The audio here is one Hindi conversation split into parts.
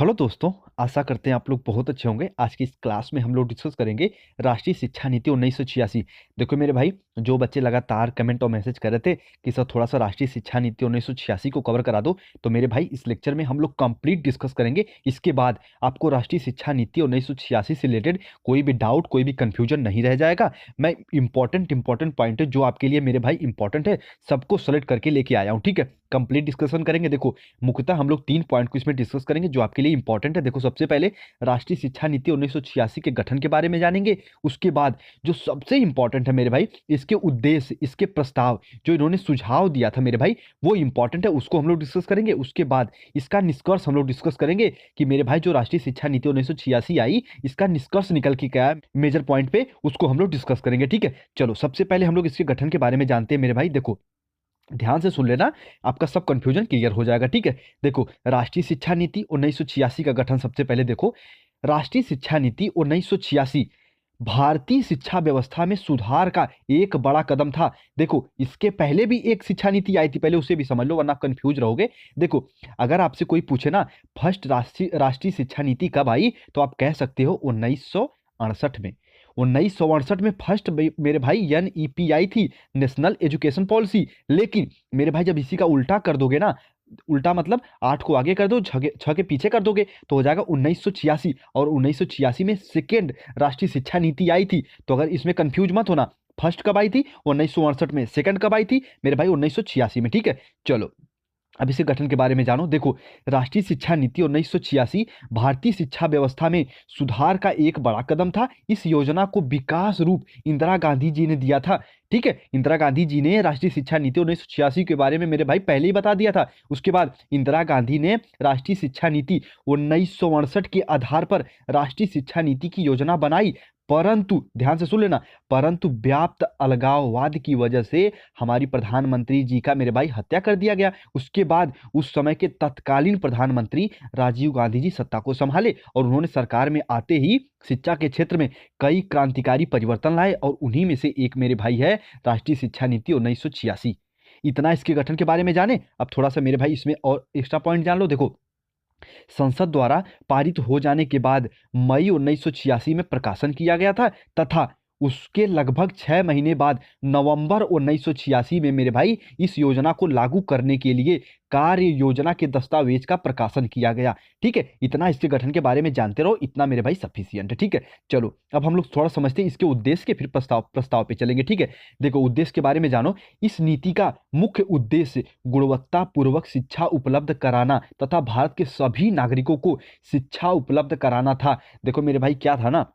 हेलो दोस्तों, आशा करते हैं आप लोग बहुत अच्छे होंगे। आज की इस क्लास में हम लोग डिस्कस करेंगे राष्ट्रीय शिक्षा नीति 1986। देखो मेरे भाई, जो बच्चे लगातार कमेंट और मैसेज कर रहे थे कि सर थोड़ा सा राष्ट्रीय शिक्षा नीति 1986 को कवर करा दो, तो मेरे भाई इस लेक्चर में हम लोग कंप्लीट डिस्कस करेंगे। इसके बाद आपको राष्ट्रीय शिक्षा नीति 1986 से रिलेटेड कोई भी डाउट, कोई भी कंफ्यूजन नहीं रह जाएगा। मैं इंपॉर्टेंट पॉइंट है जो आपके लिए मेरे भाई इंपॉर्टेंट है, सबको सेलेक्ट करके लेके आया हूँ। ठीक है, कंप्लीट डिस्कशन करेंगे। देखो मुख्यतः हम लोग 3 पॉइंट को इसमें डिस्कस करेंगे जो आपके लिए इंपॉर्टेंट है। देखो सबसे पहले राष्ट्रीय शिक्षा नीति 1986 के गठन के बारे में जानेंगे। उसके बाद जो सबसे इंपॉर्टेंट है मेरे भाई, इसके उद्देश्य, इसके प्रस्ताव, जो इन्होंने सुझाव दिया था मेरे भाई, वो इंपॉर्टेंट है, उसको हम लोग डिस्कस करेंगे। उसके बाद इसका निष्कर्ष हम लोग डिस्कस करेंगे कि मेरे भाई जो राष्ट्रीय शिक्षा नीति 1986 आई, इसका निष्कर्ष निकल के क्या है मेजर पॉइंट पे, उसको हम लोग डिस्कस करेंगे। ठीक है, चलो सबसे पहले हम लोग इसके गठन के बारे में जानते हैं मेरे भाई। देखो ध्यान से सुन लेना, आपका सब कंफ्यूजन क्लियर हो जाएगा। ठीक है, देखो राष्ट्रीय शिक्षा नीति 1986 का गठन सबसे पहले देखो। राष्ट्रीय शिक्षा नीति 1986 भारतीय शिक्षा व्यवस्था में सुधार का एक बड़ा कदम था। देखो इसके पहले भी एक शिक्षा नीति आई थी, पहले उसे भी समझ लो वरना कंफ्यूज रहोगे। देखो अगर आपसे कोई पूछे ना फर्स्ट राष्ट्रीय शिक्षा नीति कब आई, तो आप कह सकते हो 1968 में। 1968 में फर्स्ट मेरे भाई NEP आई थी, नेशनल एजुकेशन पॉलिसी। लेकिन मेरे भाई जब इसी का उल्टा कर दोगे ना, उल्टा मतलब 8 को आगे कर दो, 6 के पीछे कर दोगे, तो हो जाएगा 1986। और 1986 में सेकेंड राष्ट्रीय शिक्षा नीति आई थी। तो अगर इसमें कंफ्यूज मत होना, फर्स्ट कब आई थी 1968 में, सेकंड कब आई थी मेरे भाई 1986 में। ठीक है, चलो अब इसे गठन के बारे में जानो। देखो राष्ट्रीय शिक्षा नीति 1986 भारतीय शिक्षा व्यवस्था में सुधार का एक बड़ा कदम था। इस योजना को विकास रूप इंदिरा गांधी जी ने दिया था। ठीक है, इंदिरा गांधी जी ने राष्ट्रीय शिक्षा नीति 1986 के बारे में मेरे भाई पहले ही बता दिया था। उसके बाद इंदिरा गांधी ने राष्ट्रीय शिक्षा नीति 1968 के आधार पर राष्ट्रीय शिक्षा नीति की योजना बनाई। परंतु ध्यान से सुन लेना, परंतु व्याप्त अलगाववाद की वजह से हमारी प्रधानमंत्री जी का मेरे भाई हत्या कर दिया गया। उसके बाद उस समय के तत्कालीन प्रधानमंत्री राजीव गांधी जी सत्ता को संभाले और उन्होंने सरकार में आते ही शिक्षा के क्षेत्र में कई क्रांतिकारी परिवर्तन लाए, और उन्हीं में से एक मेरे भाई है राष्ट्रीय शिक्षा नीति 1986। इतना इसके गठन के बारे में जाने। अब थोड़ा सा मेरे भाई इसमें और एक्स्ट्रा पॉइंट जान लो। देखो संसद द्वारा पारित हो जाने के बाद मई 1986 में प्रकाशन किया गया था, तथा उसके लगभग 6 महीने बाद नवंबर 1986 में मेरे भाई इस योजना को लागू करने के लिए कार्य योजना के दस्तावेज का प्रकाशन किया गया। ठीक है, इतना इसके गठन के बारे में जानते रहो, इतना मेरे भाई सफिशियंट है। ठीक है, चलो अब हम लोग थोड़ा समझते हैं इसके उद्देश्य के, फिर प्रस्ताव पे चलेंगे। ठीक है, देखो उद्देश्य के बारे में जानो। इस नीति का मुख्य उद्देश्य गुणवत्तापूर्वक शिक्षा उपलब्ध कराना तथा भारत के सभी नागरिकों को शिक्षा उपलब्ध कराना था। देखो मेरे भाई क्या था ना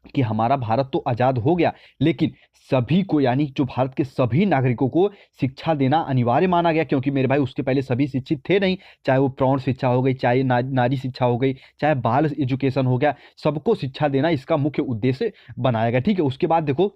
कि हमारा भारत तो आज़ाद हो गया, लेकिन सभी को, यानी जो भारत के सभी नागरिकों को शिक्षा देना अनिवार्य माना गया, क्योंकि मेरे भाई उसके पहले सभी शिक्षित थे नहीं। चाहे वो प्रौढ़ शिक्षा हो गई, चाहे नारी शिक्षा हो गई, चाहे बाल एजुकेशन हो गया, सबको शिक्षा देना इसका मुख्य उद्देश्य बनाया गया। ठीक है, उसके बाद देखो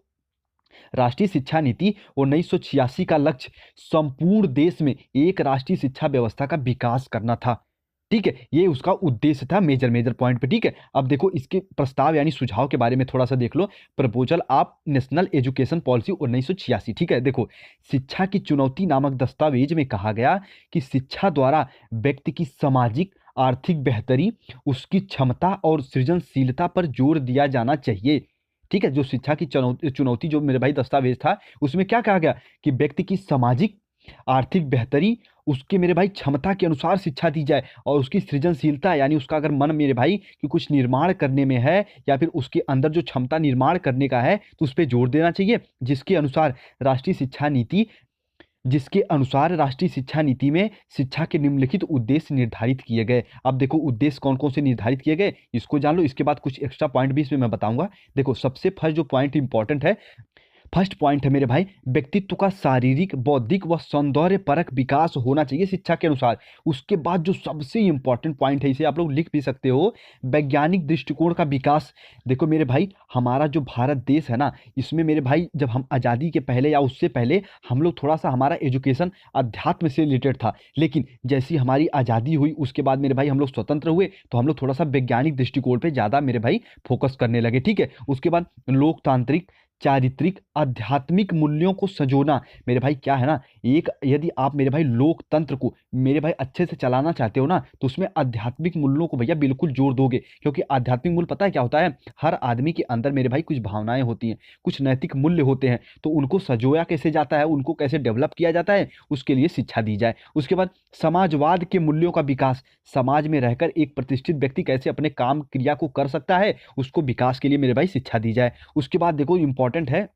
राष्ट्रीय शिक्षा नीति 1986 का लक्ष्य संपूर्ण देश में एक राष्ट्रीय शिक्षा व्यवस्था का विकास करना था। ठीक है, ये उसका उद्देश्य था मेजर पॉइंट पे। ठीक है, अब देखो इसके प्रस्ताव यानी सुझाव के बारे में थोड़ा सा देख लो। Proposal of National Education Policy 1986। ठीक है, देखो शिक्षा की चुनौती नामक दस्तावेज में कहा गया कि शिक्षा द्वारा व्यक्ति की सामाजिक आर्थिक बेहतरी, उसकी क्षमता और सृजनशीलता पर जोर दिया जाना चाहिए। ठीक है, जो शिक्षा की चुनौती जो मेरे भाई दस्तावेज था, उसमें क्या कहा गया कि व्यक्ति की सामाजिक आर्थिक बेहतरी, उसके मेरे भाई क्षमता के अनुसार शिक्षा दी जाए, और उसकी सृजनशीलता यानी उसका अगर मन मेरे भाई कि कुछ निर्माण करने में है, या फिर उसके अंदर जो क्षमता निर्माण करने का है, तो उस पर जोर देना चाहिए। जिसके अनुसार राष्ट्रीय शिक्षा नीति में शिक्षा के निम्नलिखित उद्देश्य निर्धारित किए गए। अब देखो उद्देश्य कौन कौन से निर्धारित किए गए इसको जान लो, इसके बाद कुछ एक्स्ट्रा पॉइंट भी इसमें मैं बताऊंगा। देखो सबसे फर्स्ट जो पॉइंट इंपॉर्टेंट है, फर्स्ट पॉइंट है मेरे भाई, व्यक्तित्व का शारीरिक, बौद्धिक व सौंदर्य परक विकास होना चाहिए शिक्षा के अनुसार। उसके बाद जो सबसे इंपॉर्टेंट पॉइंट है, इसे आप लोग लिख भी सकते हो, वैज्ञानिक दृष्टिकोण का विकास। देखो मेरे भाई हमारा जो भारत देश है ना, इसमें मेरे भाई जब हम आज़ादी के पहले या उससे पहले हम लोग थोड़ा सा हमारा एजुकेशन अध्यात्म से रिलेटेड था, लेकिन जैसी हमारी आज़ादी हुई उसके बाद मेरे भाई हम लोग स्वतंत्र हुए, तो हम लोग थोड़ा सा वैज्ञानिक दृष्टिकोण पर ज़्यादा मेरे भाई फोकस करने लगे। ठीक है, उसके बाद लोकतांत्रिक चारित्रिक आध्यात्मिक मूल्यों को संजोना। मेरे भाई क्या है ना, एक यदि आप मेरे भाई लोकतंत्र को मेरे भाई अच्छे से चलाना चाहते हो ना, तो उसमें आध्यात्मिक मूल्यों को भैया बिल्कुल जोड़ दोगे, क्योंकि आध्यात्मिक मूल्य पता है क्या होता है, हर आदमी के अंदर मेरे भाई कुछ भावनाएं होती हैं, कुछ नैतिक मूल्य होते हैं, तो उनको सजोया कैसे जाता है, उनको कैसे डेवलप किया जाता है, उसके लिए शिक्षा दी जाए। उसके बाद समाजवाद के मूल्यों का विकास, समाज में रहकर एक प्रतिष्ठित व्यक्ति कैसे अपने काम क्रिया को कर सकता है, उसको विकास के लिए मेरे भाई शिक्षा दी जाए। उसके बाद देखो इंपॉर्टेंट है,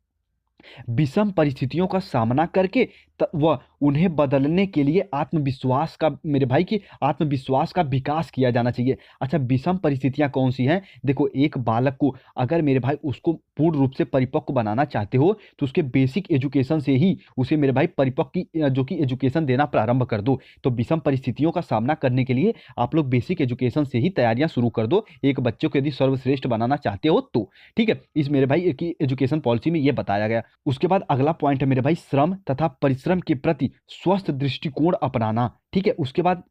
विषम परिस्थितियों का सामना करके वह उन्हें बदलने के लिए आत्मविश्वास का मेरे भाई की आत्मविश्वास का विकास किया जाना चाहिए। अच्छा, विषम परिस्थितियां कौन सी हैं? देखो, एक बालक को अगर मेरे भाई उसको पूर्ण रूप से परिपक्व बनाना चाहते हो, तो उसके बेसिक एजुकेशन से ही उसे मेरे भाई परिपक्व की जो कि एजुकेशन देना प्रारंभ कर दो। तो विषम परिस्थितियों का सामना करने के लिए आप लोग बेसिक एजुकेशन से ही तैयारियां शुरू कर दो, एक बच्चे को यदि सर्वश्रेष्ठ बनाना चाहते हो तो। ठीक है, इस मेरे भाई की एजुकेशन पॉलिसी में ये बताया गया। उसके बाद अगला पॉइंट है मेरे भाई, श्रम तथा परिश्रम के प्रति स्वस्थ दृष्टिकोण अपनाना। ठीक है, उसके बाद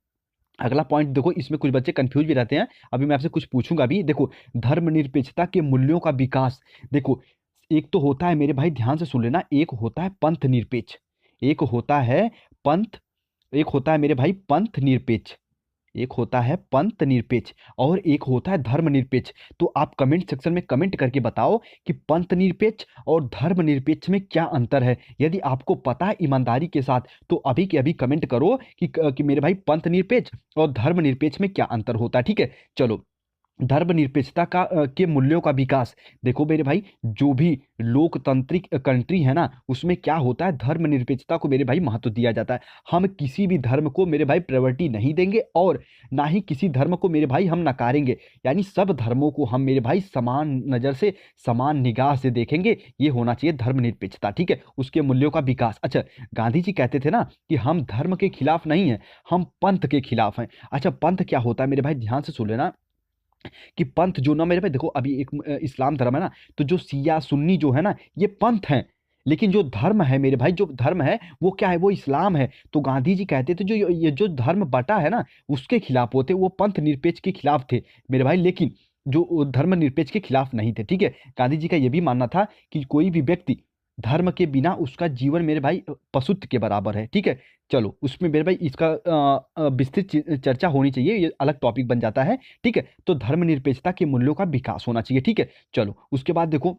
अगला पॉइंट देखो, इसमें कुछ बच्चे कंफ्यूज भी रहते हैं, अभी मैं आपसे कुछ पूछूंगा भी। देखो, धर्मनिरपेक्षता के मूल्यों का विकास। देखो, एक तो होता है मेरे भाई, ध्यान से सुन लेना, एक होता है पंथ निरपेक्ष, एक होता है पंथ एक होता है मेरे भाई पंथ निरपेक्ष, एक होता है पंथ निरपेक्ष और एक होता है धर्म निरपेक्ष। तो आप कमेंट सेक्शन में कमेंट करके बताओ कि पंथ निरपेक्ष और धर्म निरपेक्ष में क्या अंतर है। यदि आपको पता है ईमानदारी के साथ, तो अभी के अभी कमेंट करो कि मेरे भाई पंथ निरपेक्ष और धर्म निरपेक्ष में क्या अंतर होता है। ठीक है, चलो, धर्मनिरपेक्षता के मूल्यों का विकास। देखो मेरे भाई, जो भी लोकतांत्रिक कंट्री है ना, उसमें क्या होता है, धर्मनिरपेक्षता को मेरे भाई महत्व दिया जाता है। हम किसी भी धर्म को मेरे भाई प्रायोरिटी नहीं देंगे और ना ही किसी धर्म को मेरे भाई हम नकारेंगे, यानी सब धर्मों को हम मेरे भाई समान नज़र से, समान निगाह से देखेंगे। ये होना चाहिए धर्मनिरपेक्षता। ठीक है, उसके मूल्यों का विकास। अच्छा, गांधी जी कहते थे ना कि हम धर्म के खिलाफ नहीं हैं, हम पंथ के खिलाफ हैं। अच्छा, पंथ क्या होता है मेरे भाई, ध्यान से सुन लेना कि पंथ जो ना मेरे भाई, देखो अभी एक इस्लाम धर्म है ना, तो जो सिया सुन्नी जो है ना, ये पंथ हैं, लेकिन जो धर्म है मेरे भाई, जो धर्म है वो क्या है, वो इस्लाम है। तो गांधी जी कहते थे जो ये जो धर्म बटा है ना, उसके खिलाफ होते, वो पंथ निरपेक्ष के खिलाफ थे मेरे भाई, लेकिन जो धर्म निरपेक्ष के खिलाफ नहीं थे। ठीक है, गांधी जी का ये भी मानना था कि कोई भी व्यक्ति धर्म के बिना उसका जीवन मेरे भाई पशुत्व के बराबर है। ठीक है, चलो, उसमें मेरे भाई इसका विस्तृत चर्चा होनी चाहिए, ये अलग टॉपिक बन जाता है। ठीक है, तो धर्मनिरपेक्षता के मूल्यों का विकास होना चाहिए। ठीक है, चलो, उसके बाद देखो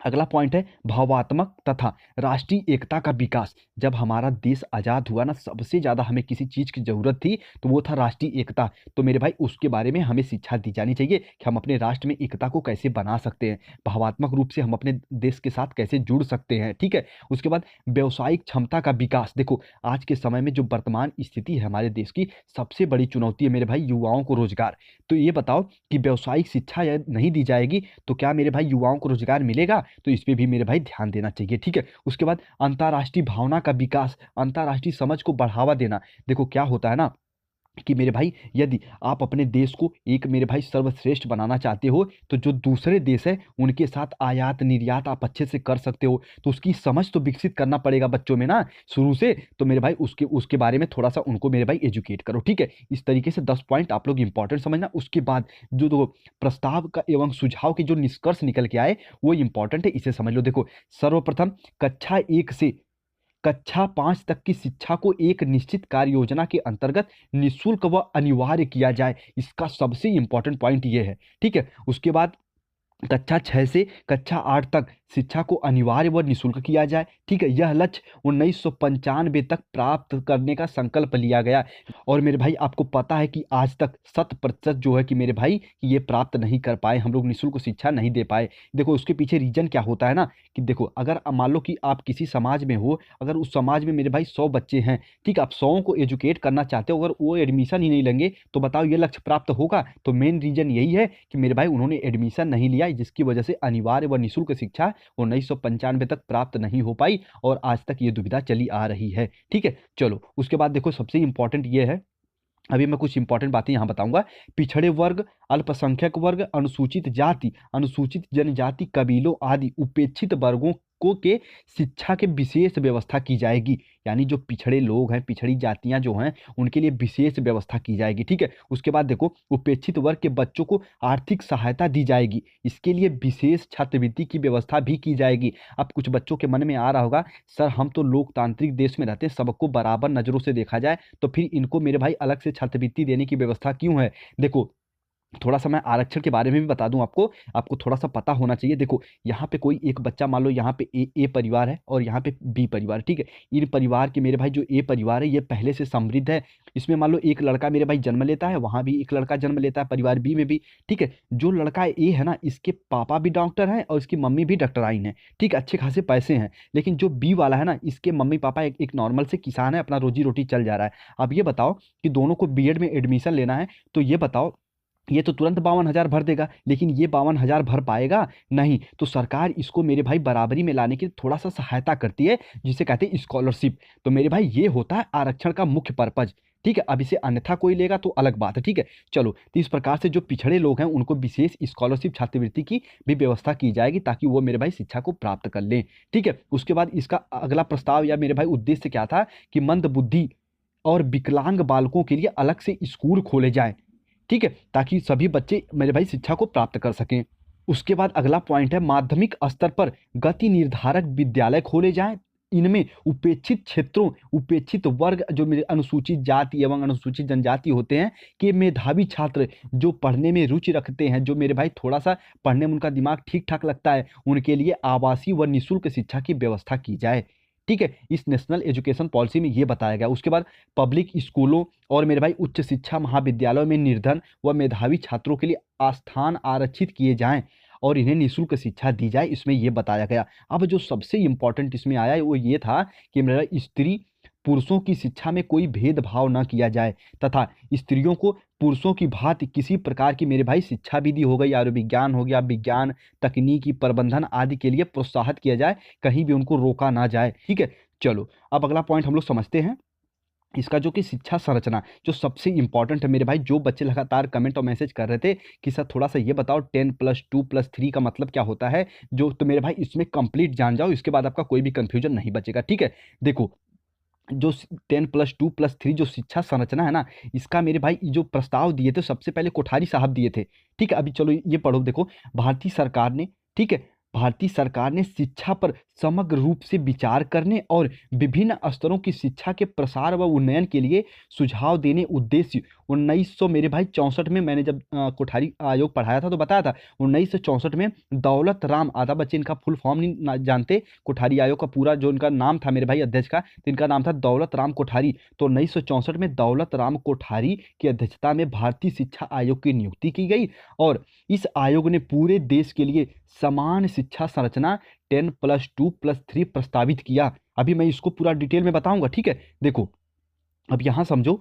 अगला पॉइंट है भावात्मक तथा राष्ट्रीय एकता का विकास। जब हमारा देश आज़ाद हुआ ना, सबसे ज़्यादा हमें किसी चीज़ की ज़रूरत थी, तो वो था राष्ट्रीय एकता। तो मेरे भाई उसके बारे में हमें शिक्षा दी जानी चाहिए कि हम अपने राष्ट्र में एकता को कैसे बना सकते हैं, भावात्मक रूप से हम अपने देश के साथ कैसे जुड़ सकते हैं। ठीक है, उसके बाद व्यावसायिक क्षमता का विकास। देखो, आज के समय में जो वर्तमान स्थिति है हमारे देश की, सबसे बड़ी चुनौती है मेरे भाई युवाओं को रोजगार। तो ये बताओ कि व्यावसायिक शिक्षा यदि नहीं दी जाएगी तो क्या मेरे भाई युवाओं को रोजगार मिलेगा? तो इस पे भी मेरे भाई ध्यान देना चाहिए। ठीक है, उसके बाद अंतर्राष्ट्रीय भावना का विकास, अंतर्राष्ट्रीय समझ को बढ़ावा देना। देखो क्या होता है ना कि मेरे भाई, यदि आप अपने देश को एक मेरे भाई सर्वश्रेष्ठ बनाना चाहते हो, तो जो दूसरे देश है उनके साथ आयात निर्यात आप अच्छे से कर सकते हो, तो उसकी समझ तो विकसित करना पड़ेगा बच्चों में ना शुरू से। तो मेरे भाई उसके उसके बारे में थोड़ा सा उनको मेरे भाई एजुकेट करो। ठीक है, इस तरीके से 10 पॉइंट आप लोग इंपॉर्टेंट समझना। उसके बाद जो दो प्रस्ताव का एवं सुझाव के जो निष्कर्ष निकल के आए वो इंपॉर्टेंट है, इसे समझ लो। देखो, सर्वप्रथम कक्षा 1 से कक्षा 5 तक की शिक्षा को एक निश्चित कार्य योजना के अंतर्गत निःशुल्क व अनिवार्य किया जाए, इसका सबसे इंपॉर्टेंट पॉइंट ये है। ठीक है, उसके बाद कक्षा 6 से कक्षा 8 तक शिक्षा को अनिवार्य व निःशुल्क किया जाए। ठीक है, यह लक्ष्य 1995 तक प्राप्त करने का संकल्प लिया गया। और मेरे भाई आपको पता है कि आज तक 100% जो है कि मेरे भाई कि ये प्राप्त नहीं कर पाए, हम लोग निःशुल्क शिक्षा नहीं दे पाए। देखो उसके पीछे रीजन क्या होता है ना, कि देखो अगर मान लो कि आप किसी समाज में हो, अगर उस समाज में मेरे भाई 100 बच्चे हैं, ठीक, आप 100 को एजुकेट करना चाहते हो, अगर वो एडमिशन ही नहीं लेंगे तो बताओ ये लक्ष्य प्राप्त होगा? तो मेन रीजन यही है कि मेरे भाई उन्होंने एडमिशन नहीं लिया, जिसकी वजह से अनिवार्य व निःशुल्क शिक्षा 1995 तक प्राप्त नहीं हो पाई और आज तक ये दुविधा चली आ रही है। ठीक है, चलो उसके बाद देखो सबसे इंपॉर्टेंट ये है, अभी मैं कुछ इंपॉर्टेंट बातें यहाँ बताऊंगा। पिछड़े वर्ग, अल्पसंख्यक वर्ग, अनुसूचित जाति, अनुसूचित जनजाति, कबीलों आदि उपेक्षित वर्गों बालकों के शिक्षा के विशेष व्यवस्था की जाएगी। यानी जो पिछड़े लोग हैं, पिछड़ी जातियां जो हैं, उनके लिए विशेष व्यवस्था की जाएगी। ठीक है, उसके बाद देखो उपेक्षित वर्ग के बच्चों को आर्थिक सहायता दी जाएगी, इसके लिए विशेष छात्रवृत्ति की व्यवस्था भी की जाएगी। अब कुछ बच्चों के मन में आ रहा होगा, सर हम तो लोकतांत्रिक देश में रहते हैं, सबको बराबर नजरों से देखा जाए, तो फिर इनको मेरे भाई अलग से छात्रवृत्ति देने की व्यवस्था क्यों है। देखो थोड़ा सा मैं आरक्षण के बारे में भी बता दूं आपको, आपको थोड़ा सा पता होना चाहिए। देखो यहाँ पे कोई एक बच्चा, मान लो यहाँ पे ए परिवार है और यहाँ पे बी परिवार, ठीक है। इन परिवार के मेरे भाई जो ए परिवार है ये पहले से समृद्ध है, इसमें मान लो एक लड़का मेरे भाई जन्म लेता है, वहां भी एक लड़का जन्म लेता है परिवार बी में भी, ठीक है। जो लड़का ए है ना, इसके पापा भी डॉक्टर हैं और इसकी मम्मी भी डॉक्टराइन है, ठीक है, अच्छे खासे पैसे हैं। लेकिन जो बी वाला है ना, इसके मम्मी पापा एक नॉर्मल से किसान है, अपना रोजी रोटी चल जा रहा है। अब ये बताओ कि दोनों को बीएड में एडमिशन लेना है, तो ये बताओ ये तो तुरंत 52,000 भर देगा, लेकिन ये 52,000 भर पाएगा नहीं। तो सरकार इसको मेरे भाई बराबरी में लाने की थोड़ा सा सहायता करती है, जिसे कहते हैं स्कॉलरशिप। तो मेरे भाई ये होता है आरक्षण का मुख्य पर्पज, ठीक है। अब इसे अन्यथा कोई लेगा तो अलग बात है, ठीक है। चलो, तो इस प्रकार से जो पिछड़े लोग हैं उनको विशेष स्कॉलरशिप छात्रवृत्ति की भी व्यवस्था की जाएगी, ताकि वो मेरे भाई शिक्षा को प्राप्त कर लें, ठीक है। उसके बाद इसका अगला प्रस्ताव या मेरे भाई उद्देश्य क्या था कि मंद बुद्धि और विकलांग बालकों के लिए अलग से स्कूल खोले जाए, ठीक है, ताकि सभी बच्चे मेरे भाई शिक्षा को प्राप्त कर सकें। उसके बाद अगला पॉइंट है माध्यमिक स्तर पर गति निर्धारक विद्यालय खोले जाएं। इनमें उपेक्षित क्षेत्रों, उपेक्षित वर्ग, जो मेरे अनुसूचित जाति एवं अनुसूचित जनजाति होते हैं, के मेधावी छात्र जो पढ़ने में रुचि रखते हैं, जो मेरे भाई थोड़ा सा पढ़ने में उनका दिमाग ठीक ठाक लगता है, उनके लिए आवासीय व निःशुल्क शिक्षा की व्यवस्था की जाए, ठीक है। इस नेशनल एजुकेशन पॉलिसी में ये बताया गया। उसके बाद पब्लिक स्कूलों और मेरे भाई उच्च शिक्षा महाविद्यालयों में निर्धन व मेधावी छात्रों के लिए स्थान आरक्षित किए जाएं और इन्हें निःशुल्क शिक्षा दी जाए, इसमें यह बताया गया। अब जो सबसे इंपॉर्टेंट इसमें आया वो ये था कि मेरा स्त्री पुरुषों की शिक्षा में कोई भेदभाव न किया जाए, तथा स्त्रियों को पुरुषों की भांति किसी प्रकार की मेरे भाई शिक्षा विधि हो गई, आयुर्विज्ञान हो गया, विज्ञान, तकनीकी, प्रबंधन आदि के लिए प्रोत्साहित किया जाए, कहीं भी उनको रोका ना जाए, ठीक है। चलो, अब अगला पॉइंट हम लोग समझते हैं इसका, जो कि शिक्षा संरचना, जो सबसे इंपॉर्टेंट है मेरे भाई। जो बच्चे लगातार कमेंट और मैसेज कर रहे थे कि सर थोड़ा सा ये बताओ 10+2+3 का मतलब क्या होता है, जो तो मेरे भाई इसमें कंप्लीट जान जाओ, इसके बाद आपका कोई भी कंफ्यूजन नहीं बचेगा, ठीक है। देखो जो 10+2+3 जो शिक्षा संरचना है ना, इसका मेरे भाई जो प्रस्ताव दिए थे सबसे पहले कोठारी साहब दिए थे, ठीक है। अभी चलो ये पढ़ो, देखो भारतीय सरकार ने, ठीक है, भारतीय सरकार ने शिक्षा पर समग्र रूप से विचार करने और विभिन्न स्तरों की शिक्षा के प्रसार व उन्नयन के लिए सुझाव देने उद्देश्य 1900 मेरे भाई 64 में, मैंने जब कोठारी आयोग पढ़ाया था तो बताया था 1964 में दौलत राम, आधा बच्चे इनका फुल फॉर्म नहीं जानते, कोठारी आयोग का पूरा जो इनका नाम था मेरे भाई अध्यक्ष का, तो इनका नाम था दौलत राम कोठारी। तो 1964 में दौलत राम कोठारी की अध्यक्षता में भारतीय शिक्षा आयोग की नियुक्ति की गई और इस आयोग ने पूरे देश के लिए समान शिक्षा संरचना 10+2+3 प्रस्तावित किया। अभी मैं इसको पूरा डिटेल में बताऊंगा, ठीक है। देखो अब यहां समझो,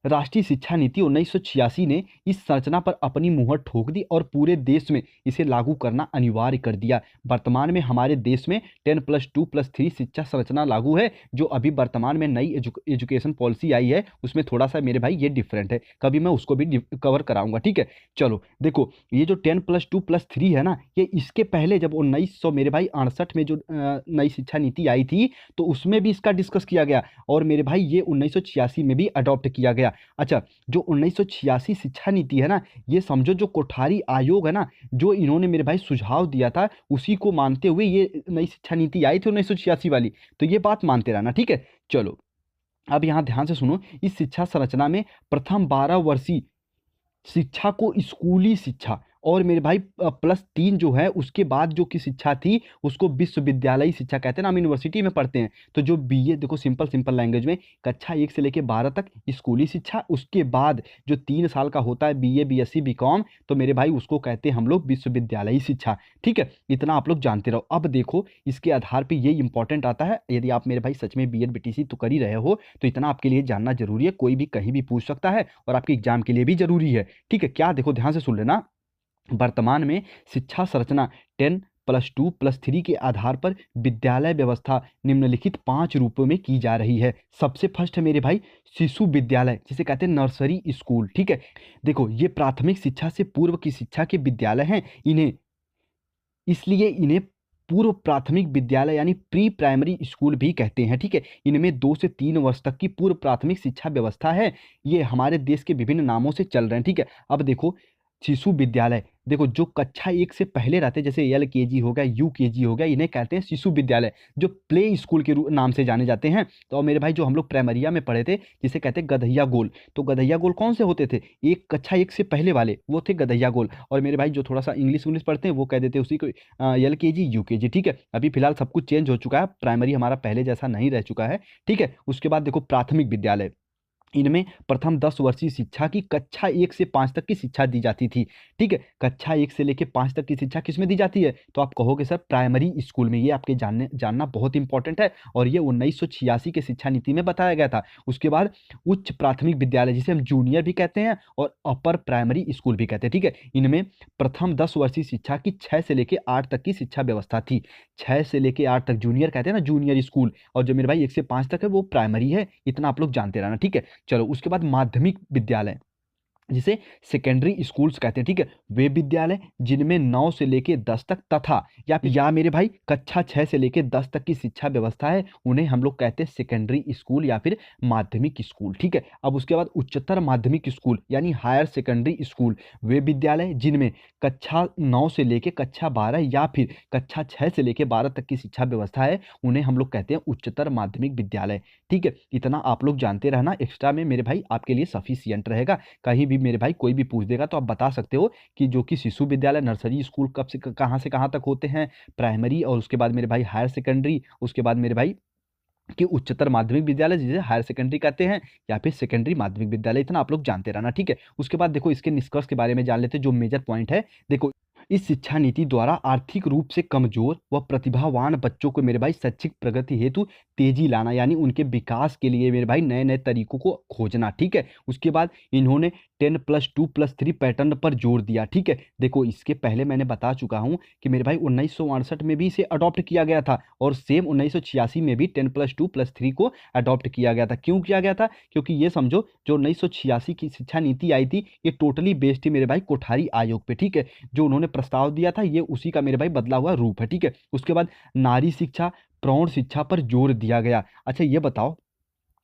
राष्ट्रीय शिक्षा नीति 1986 ने इस संरचना पर अपनी मुहर ठोक दी और पूरे देश में इसे लागू करना अनिवार्य कर दिया। वर्तमान में हमारे देश में 10+2+3 शिक्षा संरचना लागू है। जो अभी वर्तमान में नई एजुकेशन पॉलिसी आई है उसमें थोड़ा सा मेरे भाई ये डिफरेंट है, कभी मैं उसको भी कवर कराऊंगा, ठीक है। चलो देखो, ये जो 10+2+3 है ना, ये इसके पहले जब 1900 मेरे भाई 68 में जो नई शिक्षा नीति आई थी, तो उसमें भी इसका डिस्कस किया गया और मेरे भाई ये 1986 में भी अडॉप्ट किया गया। अच्छा, जो 1986 शिक्षा नीति है ना, ये समझो जो कोठारी आयोग है ना, जो इन्होंने मेरे भाई सुझाव दिया था उसी को मानते हुए ये नई शिक्षा नीति आई थी 1986 वाली, तो ये बात मानते रहना, ठीक है। चलो अब यहाँ ध्यान से सुनो, इस शिक्षा संरचना में प्रथम 12 वर्षीय शिक्षा को स्कूली शिक्षा और मेरे भाई +3 जो है उसके बाद जो की शिक्षा थी उसको विश्वविद्यालयी शिक्षा कहते हैं ना, हम यूनिवर्सिटी में पढ़ते हैं। तो जो बीए, देखो सिंपल लैंग्वेज में, कक्षा 1 से लेके 12 तक स्कूली शिक्षा, उसके बाद जो 3 साल का होता है बीए, बीएससी, बीकॉम, तो मेरे भाई उसको कहते हैं हम लोग विश्वविद्यालयी शिक्षा, ठीक है। इतना आप लोग जानते रहो। अब देखो इसके आधार पर ये इंपॉर्टेंट आता है, यदि आप मेरे भाई सच में बीएड बीटीसी तो कर ही रहे हो तो इतना आपके लिए जानना जरूरी है, कोई भी कहीं भी पूछ सकता है और आपके एग्जाम के लिए भी जरूरी है, ठीक है। क्या, देखो ध्यान से सुन लेना, वर्तमान में शिक्षा संरचना 10+2+3 के आधार पर विद्यालय व्यवस्था निम्नलिखित 5 रूपों में की जा रही है। सबसे फर्स्ट है मेरे भाई शिशु विद्यालय, जिसे कहते हैं नर्सरी स्कूल, ठीक है। देखो ये प्राथमिक शिक्षा से पूर्व की शिक्षा के विद्यालय हैं, इसलिए इन्हें पूर्व प्राथमिक विद्यालय यानी प्री प्राइमरी स्कूल भी कहते हैं। ठीक है, इनमें 2 से 3 वर्ष तक की पूर्व प्राथमिक शिक्षा व्यवस्था है। ये हमारे देश के विभिन्न नामों से चल रहे हैं। ठीक है, अब देखो शिशु विद्यालय, देखो जो कक्षा 1 से पहले रहते हैं, जैसे एलकेजी हो गया, यूकेजी हो गया, इन्हें कहते हैं शिशु विद्यालय, जो प्ले स्कूल के नाम से जाने जाते हैं। तो और मेरे भाई जो हम लोग प्राइमरिया में पढ़े थे, जिसे कहते हैं गधैया गोल, तो गधैया गोल कौन से होते थे, एक कक्षा 1 से पहले वाले, वो थे गधैया गोल। और मेरे भाई जो थोड़ा सा इंग्लिश इंग्लिश पढ़ते हैं, वो कह देते हैं उसी को एलकेजी यूकेजी। ठीक है, अभी फिलहाल सब कुछ चेंज हो चुका है, प्राइमरी हमारा पहले जैसा नहीं रह चुका है। ठीक है, उसके बाद देखो प्राथमिक विद्यालय, इनमें प्रथम 10 वर्षीय शिक्षा की कक्षा 1 से 5 तक की शिक्षा दी जाती थी। ठीक है, कक्षा 1 से लेके 5 तक की शिक्षा किसमें दी जाती है, तो आप कहोगे सर प्राइमरी स्कूल में। ये आपके जानना बहुत इंपॉर्टेंट है, और ये 1986 के शिक्षा नीति में बताया गया था। उसके बाद उच्च प्राथमिक विद्यालय, जिसे हम जूनियर भी कहते हैं और अपर प्राइमरी स्कूल भी कहते हैं। ठीक है, इनमें प्रथम 10 वर्षीय शिक्षा की 6 से लेके 8 तक की शिक्षा व्यवस्था थी। 6 से लेके 8 तक जूनियर कहते हैं ना, जूनियर स्कूल, और जो मेरे भाई 1 से 5 तक है वो प्राइमरी है। इतना आप लोग जानते रहना। ठीक है, चलो उसके बाद माध्यमिक विद्यालय, जिसे सेकेंडरी स्कूल्स कहते हैं। ठीक है, वे विद्यालय जिनमें 9 से लेके 10 तक तथा या मेरे भाई कक्षा 6 से लेके 10 तक की शिक्षा व्यवस्था है, उन्हें हम लोग कहते हैं सेकेंडरी स्कूल या फिर माध्यमिक स्कूल। ठीक है, अब उसके बाद उच्चतर माध्यमिक स्कूल यानी हायर सेकेंडरी स्कूल, वे विद्यालय जिनमें कक्षा 9 से लेके कक्षा 12 या फिर कक्षा 6 से लेके 12 तक की शिक्षा व्यवस्था है, उन्हें हम लोग कहते हैं उच्चतर माध्यमिक विद्यालय। ठीक है, इतना आप लोग जानते रहना, एक्स्ट्रा में मेरे भाई आपके लिए सफिशियंट रहेगा। कहीं भी मेरे भाई कोई भी पूछ देगा तो आप बता सकते हो कि जो कि शिशु विद्यालय नर्सरी स्कूल कब से कहाँ तक होते हैं, प्राइमरी, और उसके बाद मेरे भाई हायर सेकेंडरी, उसके बाद मेरे भाई कि उच्चतर माध्यमिक विद्यालय जिसे हायर सेकेंडरी कहते हैं, या फिर सेकेंडरी माध्यमिक विद्यालय। इतना आप लोग जानते रहना। ठीक है, उसके बाद देखो इसके निष्कर्ष के बारे में जान लेते हैं, जो मेजर पॉइंट है। देखो इस शिक्षा नीति द्वारा आर्थिक रूप से कमजोर व प्रतिभावान बच्चों को मेरे भाई शैक्षिक प्रगति हेतु तेजी लाना, यानी उनके विकास के लिए मेरे भाई नए नए तरीकों को खोजना। ठीक है, उसके बाद इन्होंने 10+2+3 पैटर्न पर जोर दिया। ठीक है, देखो इसके पहले मैंने बता चुका हूं कि मेरे भाई 1968 में भी इसे अडॉप्ट किया गया था, और सेम 1986 में भी 10+2+3 को अडॉप्ट किया गया था। क्यों किया गया था, क्योंकि ये समझो जो 1986 की शिक्षा नीति आई थी, ये टोटली बेस्ड थी मेरे भाई कोठारी आयोग पे। ठीक है, जो उन्होंने प्रस्ताव दिया था, ये उसी का मेरे भाई बदला हुआ रूप है। ठीक है, उसके बाद नारी शिक्षा प्रौढ़ शिक्षा पर जोर दिया गया। अच्छा ये बताओ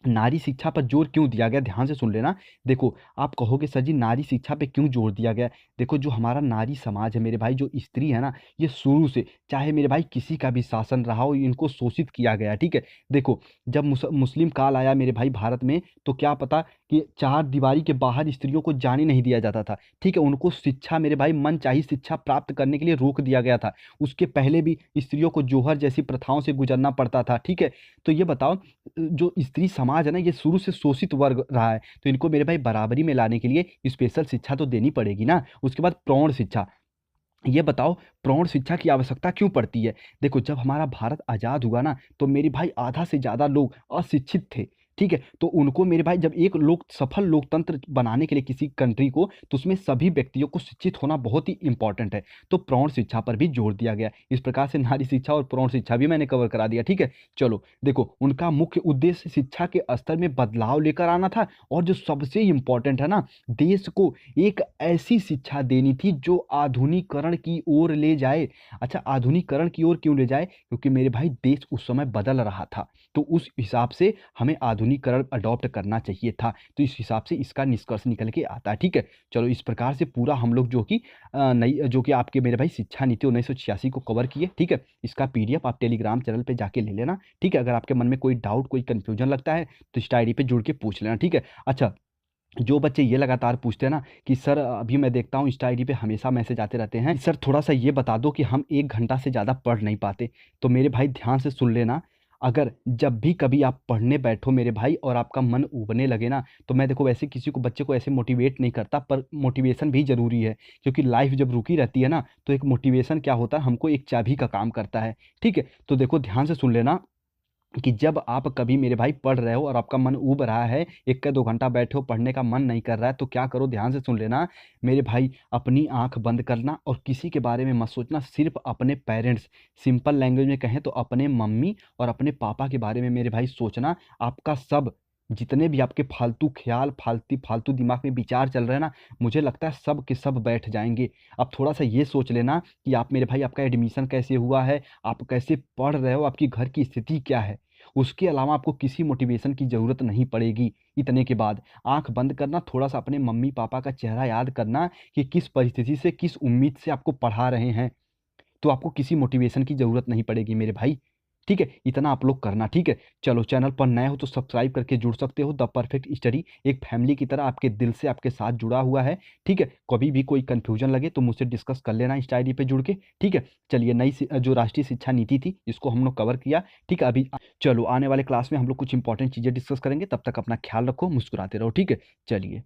नारी शिक्षा पर जोर क्यों दिया गया, ध्यान से सुन लेना। देखो आप कहोगे सर जी नारी शिक्षा पे क्यों जोर दिया गया। देखो जो हमारा नारी समाज है मेरे भाई, जो स्त्री है ना, ये शुरू से चाहे मेरे भाई किसी का भी शासन रहा हो, इनको शोषित किया गया। ठीक है, देखो जब मुस्लिम काल आया मेरे भाई भारत में, तो क्या पता कि चार दीवारी के बाहर स्त्रियों को जाने नहीं दिया जाता था। ठीक है, उनको शिक्षा मेरे भाई मन चाही शिक्षा प्राप्त करने के लिए रोक दिया गया था। उसके पहले भी स्त्रियों को जौहर जैसी प्रथाओं से गुजरना पड़ता था। ठीक है, तो ये बताओ जो स्त्री समाज है ना, ये शुरू से शोषित वर्ग रहा है, तो इनको मेरे भाई बराबरी में लाने के लिए स्पेशल शिक्षा तो देनी पड़ेगी ना। उसके बाद प्रौढ़ शिक्षा, ये बताओ प्रौढ़ शिक्षा की आवश्यकता क्यों पड़ती है। देखो जब हमारा भारत आज़ाद हुआ ना, तो मेरे भाई आधा से ज़्यादा लोग अशिक्षित थे। ठीक है, तो उनको मेरे भाई जब एक लोग सफल लोकतंत्र बनाने के लिए किसी कंट्री को, तो उसमें सभी व्यक्तियों को शिक्षित होना बहुत ही इंपॉर्टेंट है। तो प्रौढ़ शिक्षा पर भी जोर दिया गया। इस प्रकार से नारी शिक्षा और प्रौढ़ शिक्षा भी मैंने कवर करा दिया। ठीक है, चलो देखो उनका मुख्य उद्देश्य शिक्षा के स्तर में बदलाव लेकर आना था, और जो सबसे इंपॉर्टेंट है ना, देश को एक ऐसी शिक्षा देनी थी जो आधुनिकीकरण की ओर ले जाए। अच्छा आधुनिकीकरण की ओर क्यों ले जाए, क्योंकि मेरे भाई देश उस समय बदल रहा था, तो उस हिसाब से हमें आधुनिकीकरण अडॉप्ट करना चाहिए था। तो इस हिसाब से इसका निष्कर्ष निकल के आता है। ठीक है, चलो इस प्रकार से पूरा हम लोग जो कि आपके मेरे भाई शिक्षा नीति 1986 को कवर किए। ठीक है, इसका पीडीएफ आप टेलीग्राम चैनल पे जाके ले लेना। ठीक है, अगर आपके मन में कोई डाउट कोई कंफ्यूजन लगता है तो इस आईडी पे जुड़ के पूछ लेना। ठीक है, अच्छा जो बच्चे ये लगातार पूछते हैं ना कि सर अभी मैं देखता हूँ इंस्टा आईडी पे हमेशा मैसेज आते रहते हैं, सर थोड़ा सा ये बता दो कि हम 1 घंटा से ज़्यादा पढ़ नहीं पाते, तो मेरे भाई ध्यान से सुन लेना। अगर जब भी कभी आप पढ़ने बैठो मेरे भाई और आपका मन उबने लगे ना, तो मैं देखो वैसे किसी को बच्चे को ऐसे मोटिवेट नहीं करता, पर मोटिवेशन भी ज़रूरी है, क्योंकि लाइफ जब रुकी रहती है ना, तो एक मोटिवेशन क्या होता है, हमको एक चाबी का काम करता है। ठीक है, तो देखो ध्यान से सुन लेना कि जब आप कभी मेरे भाई पढ़ रहे हो और आपका मन ऊब रहा है, 1 या 2 घंटा बैठे हो, पढ़ने का मन नहीं कर रहा है, तो क्या करो, ध्यान से सुन लेना मेरे भाई, अपनी आंख बंद करना और किसी के बारे में मत सोचना, सिर्फ अपने पेरेंट्स, सिंपल लैंग्वेज में कहें तो अपने मम्मी और अपने पापा के बारे में मेरे भाई सोचना। आपका सब जितने भी आपके फालतू ख्याल, फालतू दिमाग में विचार चल रहे हैं ना, मुझे लगता है सब के सब बैठ जाएँगे। अब थोड़ा-सा ये सोच लेना कि आप मेरे भाई आपका एडमिशन कैसे हुआ है, आप कैसे पढ़ रहे हो, आपकी घर की स्थिति क्या है। उसके अलावा आपको किसी मोटिवेशन की ज़रूरत नहीं पड़ेगी इतने के बाद। आँख बंद करना, थोड़ा-सा अपने मम्मी-पापा का चेहरा याद करना कि किस परिस्थिति से, किस उम्मीद से आपको पढ़ा रहे हैं। तो आपको किसी मोटिवेशन की ज़रूरत नहीं पड़ेगी मेरे भाई, ठीक है? इतना आप लोग करना, ठीक है? चलो, चैनल पर नए हो तो सब्सक्राइब करके जुड़ सकते हो। द परफेक्ट स्टडी एक फैमिली की तरह आपके दिल से आपके साथ जुड़ा हुआ है, ठीक है? कभी भी कोई कन्फ्यूजन लगे तो मुझसे डिस्कस कर लेना इंस्टा आईडी पे जुड़ के, ठीक है? चलिए, जो राष्ट्रीय शिक्षा नीति थी इसको हम लोग कवर किया, ठीक है? अभी चलो, आने वाले क्लास में हम लोग कुछ इंपॉर्टेंट चीज़ें डिस्कस करेंगे। तब तक अपना ख्याल रखो, मुस्कुराते रहो, ठीक है? चलिए।